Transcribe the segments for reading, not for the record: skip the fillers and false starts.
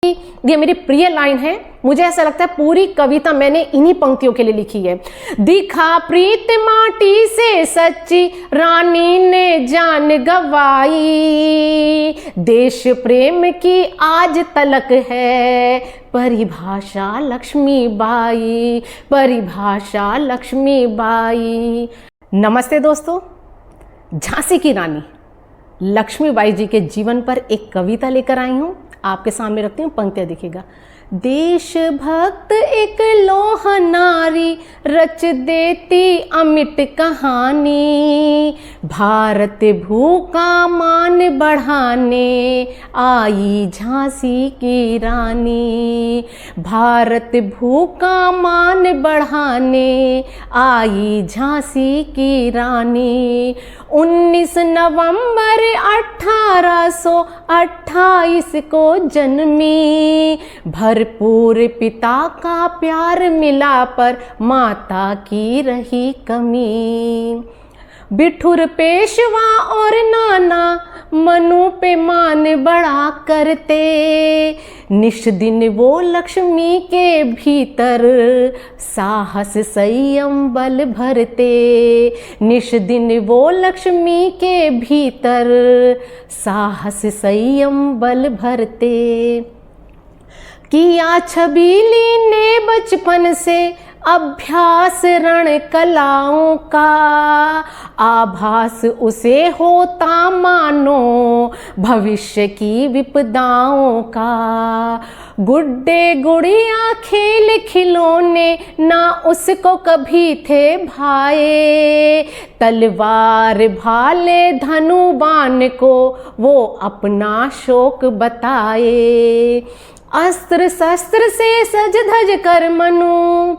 ये मेरी प्रिय लाइन है। मुझे ऐसा लगता है पूरी कविता मैंने इन्हीं पंक्तियों के लिए लिखी है। दिखा प्रीत माटी से सच्ची, रानी ने जान गवाई, देश प्रेम की आज तलक है परिभाषा लक्ष्मीबाई, परिभाषा लक्ष्मीबाई। नमस्ते दोस्तों, झांसी की रानी लक्ष्मीबाई जी के जीवन पर एक कविता लेकर आई हूँ। आपके सामने रखती हूँ, पंक्तियाँ देखिएगा। देशभक्त एक लोह नारी, रच देती अमिट कहानी, भारत भू का मान बढ़ाने आई झांसी की रानी, भारत भू का मान बढ़ाने आई झांसी की रानी। 19 नवंबर 1828 को जन्मी, भरपूर पिता का प्यार मिला पर माता की रही कमी। बिठुर पेशवा और नाना मनु पे मान बड़ा करते, निश दिन वो लक्ष्मी के भीतर साहस संयम बल भरते, निश दिन वो लक्ष्मी के भीतर साहस संयम बल भरते। किया छबीली ने बचपन से अभ्यास रण कलाओं का, आभास उसे होता मानो भविष्य की विपदाओं का। गुड्डे गुड़िया खेल खिलौने ना उसको कभी थे भाए, तलवार भाले धनु बाण को वो अपना शौक बताए। अस्त्र शस्त्र से सज धज कर मनु,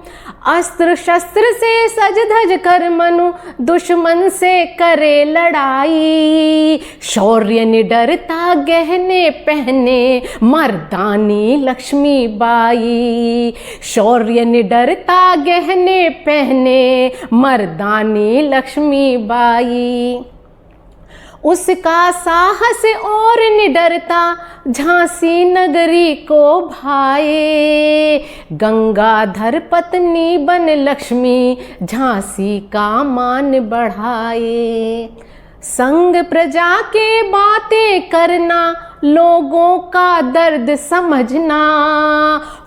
अस्त्र शस्त्र से सज धज कर मनु दुश्मन से करे लड़ाई, शौर्य निडरता गहने पहने मर्दानी लक्ष्मीबाई, शौर्य निडरता गहने पहने मर्दानी लक्ष्मीबाई। उसका साहस और निडरता झांसी नगरी को भाए, गंगाधर पत्नी बन लक्ष्मी झांसी का मान बढ़ाए। संग प्रजा के बातें करना, लोगों का दर्द समझना,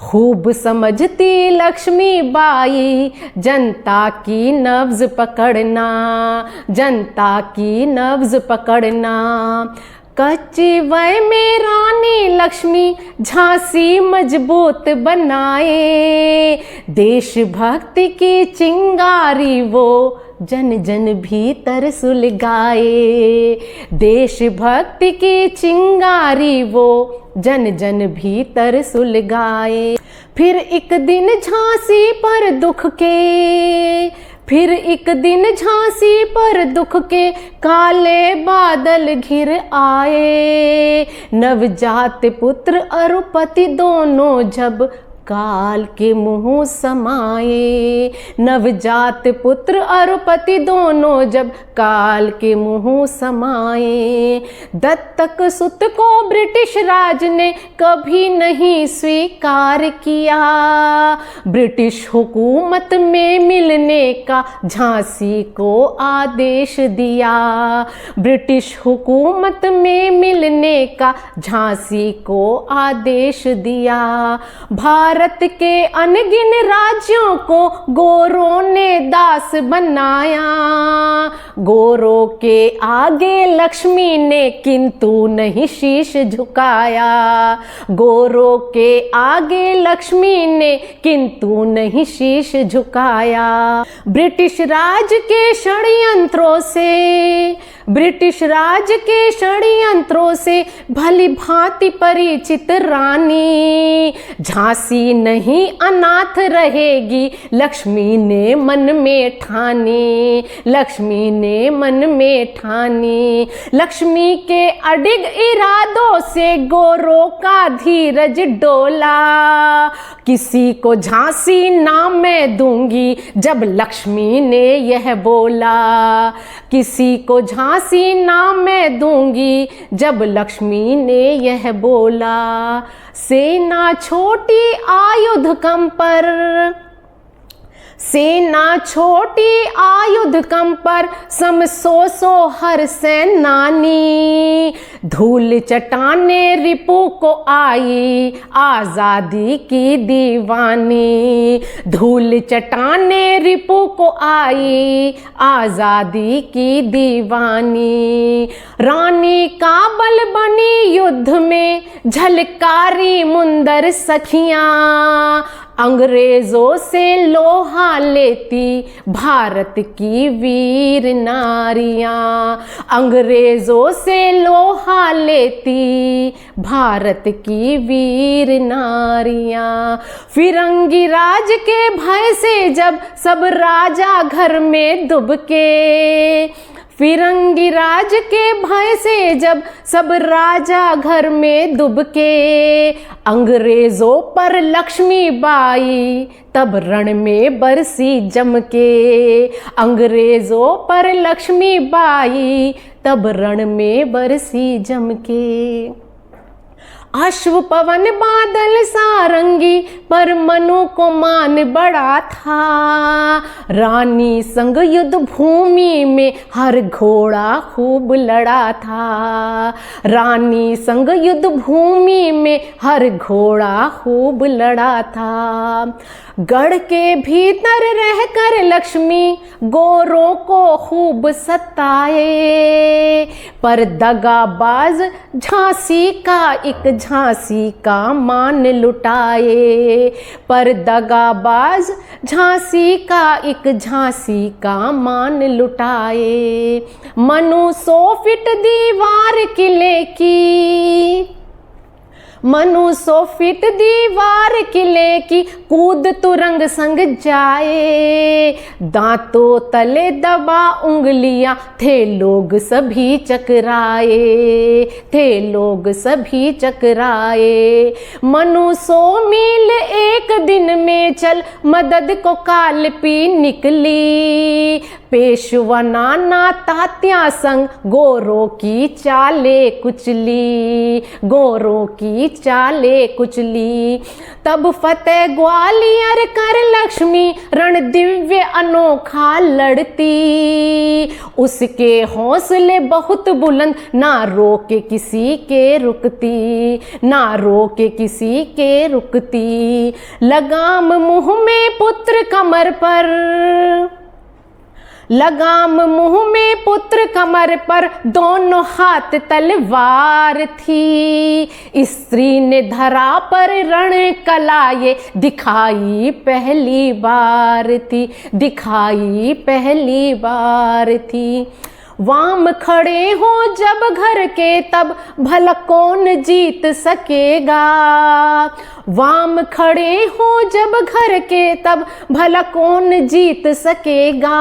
खूब समझती लक्ष्मीबाई जनता की नब्ज पकड़ना, जनता की नब्ज पकड़ना। कच्ची वय में रानी लक्ष्मी झांसी मजबूत बनाए, देशभक्ति की चिंगारी वो जन जन भीतर सुलगाए, देशभक्ति की चिंगारी वो जन जन भीतर सुलगाए। फिर एक दिन झांसी पर दुख के, फिर एक दिन झांसी पर दुख के काले बादल घिर आए, नवजात पुत्र और पति दोनों जब काल के मुँह समाए, नवजात पुत्र और पति दोनों जब काल के मुँह समाए। दत्तक सुत को ब्रिटिश राज ने कभी नहीं स्वीकार किया, ब्रिटिश हुकूमत में मिलने का झांसी को आदेश दिया, ब्रिटिश हुकूमत में मिलने का झांसी को आदेश दिया। भारत के अनगिन राज्यों को गोरों ने दास बनाया, गोरों के आगे लक्ष्मी ने किंतु नहीं शीश झुकाया, गोरों के आगे लक्ष्मी ने किंतु नहीं शीश झुकाया। ब्रिटिश राज के षड्यंत्रों से, ब्रिटिश राज के षड्यंत्रों से भली भांति परिचित रानी झांसी झांसी नहीं अनाथ रहेगी, लक्ष्मी ने मन में ठानी, लक्ष्मी ने मन में ठानी। लक्ष्मी के अडिग इरादों से गोरों का धीरज डोला, किसी को झांसी ना मैं दूंगी, जब लक्ष्मी ने यह बोला। किसी को झांसी ना मैं दूंगी, जब लक्ष्मी ने यह बोला। सेना छोटी आयुध कम पर, सेना छोटी आयुध कम पर, सम सो हर सेनानी। धूल चटाने रिपु को आई, आजादी की दीवानी। धूल चटाने रिपु को आई, आजादी की दीवानी। रानी काबल बनी युद्ध में, झलकारी मुंदर सखियां। अंग्रेजों से लोहा लेती भारत की वीर नारियां। अंग्रेजों से लोहा लेती भारत की वीर नारियां। फिरंगी राज के भय से जब सब राजा घर में दुबके, फिरंगी राज के भय से जब सब राजा घर में दुबके। अंग्रेजों पर लक्ष्मी बाई तब रण में बरसी जमके। अंग्रेजों पर लक्ष्मी बाई तब रण में बरसी जमके। अश्व पवन बादल सारंगी पर मनु को मान बड़ा था। रानी संग युद्ध भूमि में हर घोड़ा खूब लड़ा था। रानी संग युद्ध भूमि में हर घोड़ा खूब लड़ा था। गढ़ के भीतर रहकर लक्ष्मी गोरों को खूब सताए, पर दगाबाज झांसी का एक झांसी का मान लुटाए। पर दगाबाज झांसी का एक झांसी का मान लुटाए। मनु 100 फीट दीवार किले की, मनु 100 फीट दीवार किले की, कूद तुरंग संग जाए। दांतों तले दबा उंगलियां, थे लोग सभी चकराए, थे लोग सभी चकराए। मनु 100 मील एक दिन में चल, मदद को काल पी निकली। पेशवा नाना तात्या संग गोरों की चाले कुचली, गोरों की चाले कुचली। तब फतेह ग्वालियर कर लक्ष्मी रण दिव्य अनोखा लड़ती। उसके हौसले बहुत बुलंद, ना रोके किसी के रुकती, ना रोके किसी के रुकती। लगाम मुंह में पुत्र कमर पर, लगाम मुंह में पुत्र कमर पर, दोनों हाथ तलवार थी। स्त्री ने धरा पर रण कला ये दिखाई पहली बार थी, दिखाई पहली बार थी। वाम खड़े हो जब घर के, तब भला कौन जीत सकेगा। वाम खड़े हो जब घर के, तब भला कौन जीत सकेगा।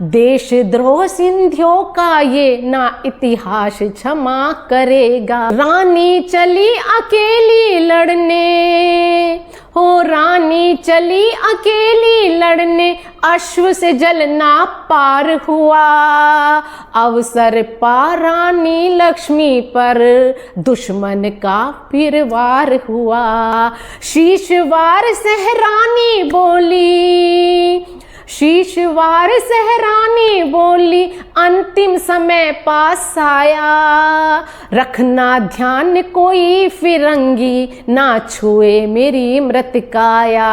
देशद्रोह सिंधियों का ये ना इतिहास क्षमा करेगा। रानी चली अकेली लड़ने, हो रानी चली अकेली लड़ने, अश्व से जलना पार हुआ। अवसर पा रानी लक्ष्मी पर, दुश्मन का फिर वार हुआ। शीशवार सहरानी बोली, शीशवार सहरानी बोली, अंतिम समय पास आया। रखना ध्यान कोई फिरंगी, ना छुए मेरी मृत काया।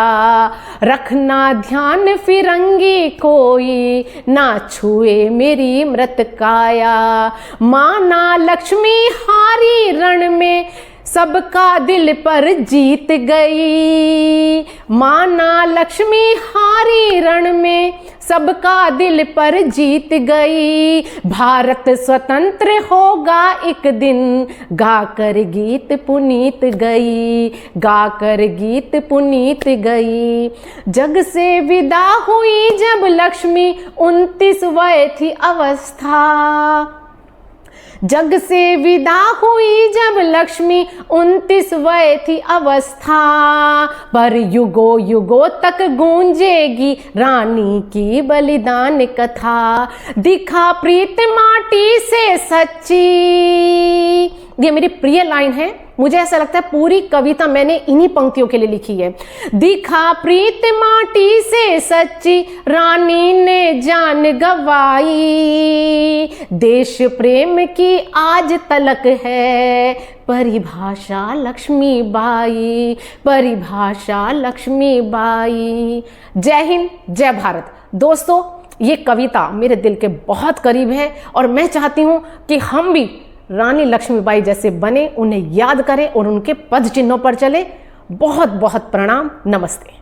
रखना ध्यान फिरंगी कोई, ना छुए मेरी मृत काया। माना लक्ष्मी हारी रण में, सबका दिल पर जीत गई, माना लक्ष्मी हारी रण में, सबका दिल पर जीत गई। भारत स्वतंत्र होगा एक दिन, गाकर गीत पुनीत गई, गाकर गीत पुनीत गई। जग से विदा हुई जब लक्ष्मी 29 थी अवस्था, जग से विदा हुई जब लक्ष्मी 29 थी अवस्था। पर युगों युगों तक गूंजेगी रानी की बलिदान कथा, दिखा प्रीत माटी से सच्ची। ये मेरी प्रिय लाइन है, मुझे ऐसा लगता है पूरी कविता मैंने इन्हीं पंक्तियों के लिए लिखी है। दिखा प्रीत माटी से सच्ची, रानी ने जान गवाई, देश प्रेम की आज तलक है परिभाषा लक्ष्मीबाई, परिभाषा लक्ष्मीबाई। जय हिंद, जय भारत। दोस्तों, ये कविता मेरे दिल के बहुत करीब है और मैं चाहती हूँ कि हम भी रानी लक्ष्मीबाई जैसे बने, उन्हें याद करें और उनके पद चिन्हों पर चले। बहुत बहुत प्रणाम, नमस्ते।